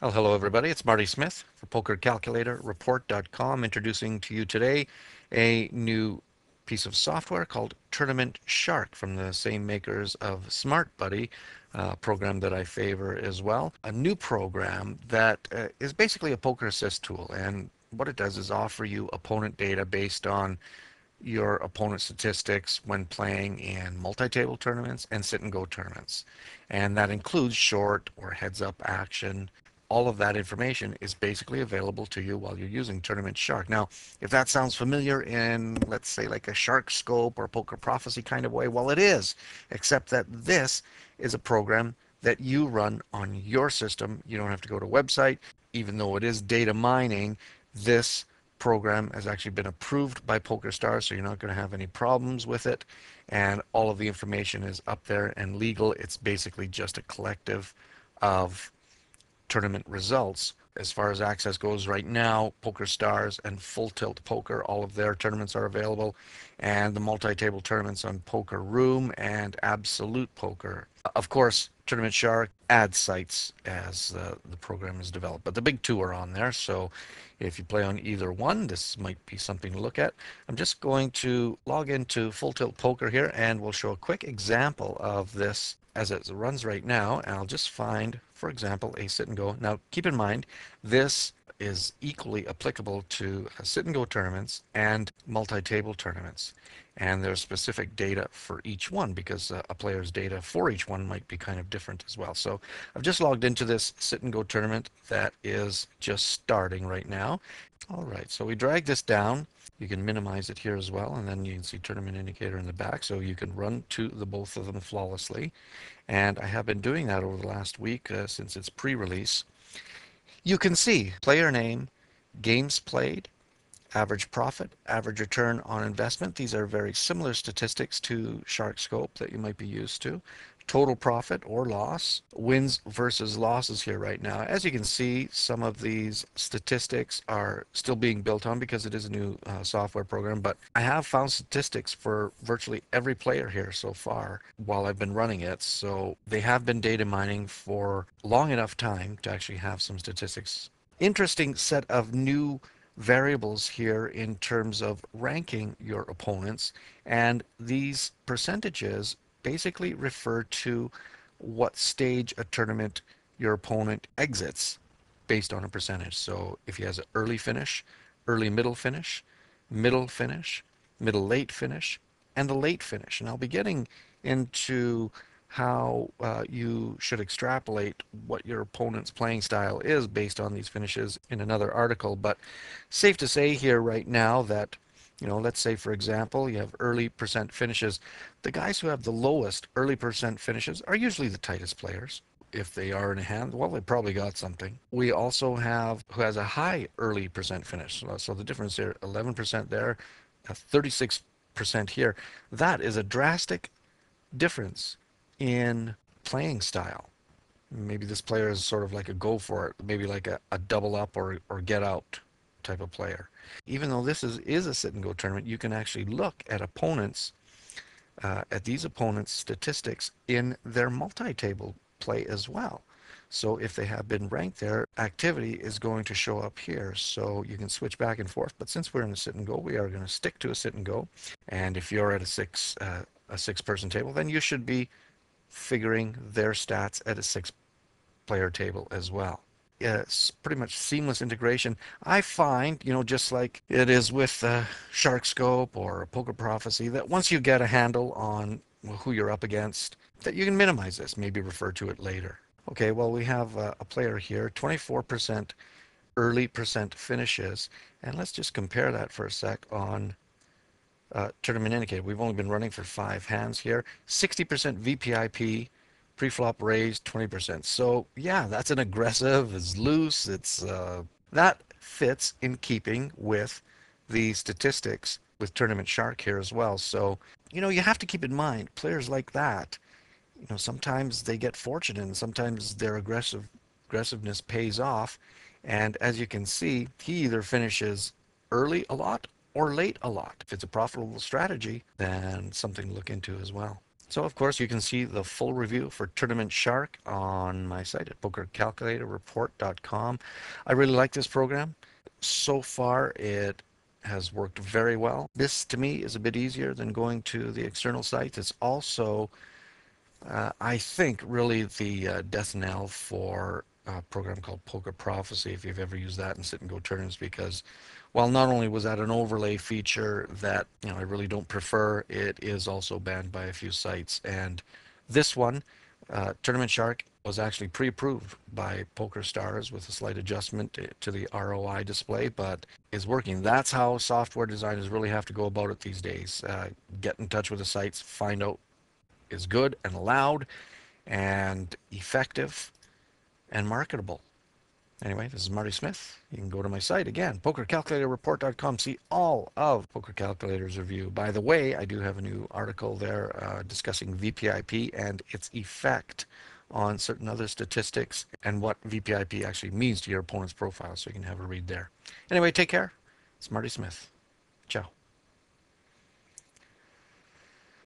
Well, hello everybody. It's Marty Smith for PokerCalculatorReport.com, introducing to you today a new piece of software called Tournament Shark from the same makers of Smart Buddy, a program that I favor as well. A new program that is basically a poker assist tool, and what it does is offer you opponent data based on your opponent's statistics when playing in multi-table tournaments and sit and go tournaments. And that includes short or heads up action. All of that information is basically available to you while you're using Tournament Shark. Now, if that sounds familiar in, let's say, like a Shark Scope or Poker Prophecy kind of way, well, it is, except that this is a program that you run on your system. You don't have to go to a website. Even though it is data mining, this program has actually been approved by PokerStars, so you're not going to have any problems with it. And all of the information is up there and legal. It's basically just a collective of tournament results. As far as access goes right now, PokerStars and Full Tilt Poker, all of their tournaments are available, and the multi-table tournaments on Poker Room and Absolute Poker. Of course, Tournament Shark adds sites as the program is developed, but the big two are on there, so if you play on either one, this might be something to look at. I'm just going to log into Full Tilt Poker here, and we'll show a quick example of this as it runs right now. And I'll just find, for example, a sit and go. Now, keep in mind, this is equally applicable to sit and go tournaments and multi-table tournaments. And there's specific data for each one because a player's data for each one might be kind of different as well. So I've just logged into this sit and go tournament that is just starting right now. All right, so we drag this down. You can minimize it here as well, and then you can see tournament indicator in the back, so you can run to the both of them flawlessly. And I have been doing that over the last week since its pre-release. You can see player name, games played, average profit, average return on investment. These are very similar statistics to SharkScope that you might be used to. Total profit or loss, wins versus losses here right now. As you can see, some of these statistics are still being built on because it is a new software program, but I have found statistics for virtually every player here so far while I've been running it. So they have been data mining for long enough time to actually have some statistics. Interesting set of new variables here in terms of ranking your opponents, and these percentages basically refer to what stage a tournament your opponent exits based on a percentage. So if he has an early finish, early middle finish, middle late finish, and the late finish. And I'll be getting into how you should extrapolate what your opponent's playing style is based on these finishes in another article. But safe to say here right now that, let's say for example, you have early percent finishes. The guys who have the lowest early percent finishes are usually the tightest players. If they are in a hand, well, they probably got something. We also have who has a high early percent finish. So the difference there, 11% there, 36% here. That is a drastic difference in playing style. Maybe this player is sort of like a go for it, maybe like a double up or get out type of player. Even though this is a sit and go tournament, you can actually look at these opponents' statistics in their multi-table play as well. So if they have been ranked there, activity is going to show up here. So you can switch back and forth. But since we're in a sit and go, we are going to stick to a sit and go. And if you're at a six-person table, then you should be figuring their stats at a six-player table as well. It's pretty much seamless integration. I find, just like it is with SharkScope or Poker Prophecy, that once you get a handle on who you're up against, that you can minimize this, maybe refer to it later. Okay, well, we have a player here, 24% early percent finishes, and let's just compare that for a sec on tournament indicator. We've only been running for 5 hands here. 60% VPIP, pre-flop raised 20%. So yeah, that's an aggressive, it's loose, that fits in keeping with the statistics with Tournament Shark here as well. So, you have to keep in mind players like that, sometimes they get fortunate and sometimes their aggressiveness pays off. And as you can see, he either finishes early a lot or late a lot. If it's a profitable strategy, then something to look into as well. So of course you can see the full review for Tournament Shark on my site at pokercalculatorreport.com. I really like this program. So far it has worked very well. This to me is a bit easier than going to the external sites. It's also I think really the death knell for a program called Poker Prophecy, if you've ever used that in sit and go tournaments, because while not only was that an overlay feature that I really don't prefer, it is also banned by a few sites. And this one, Tournament Shark, was actually pre-approved by Poker Stars with a slight adjustment to the ROI display, but is working. That's how software designers really have to go about it these days. Get in touch with the sites, find out is good and allowed and effective and marketable. Anyway, this is Marty Smith. You can go to my site again, pokercalculatorreport.com. See all of Poker Calculator's review. By the way, I do have a new article there discussing VPIP and its effect on certain other statistics and what VPIP actually means to your opponent's profile, so you can have a read there. Anyway, take care. It's Marty Smith.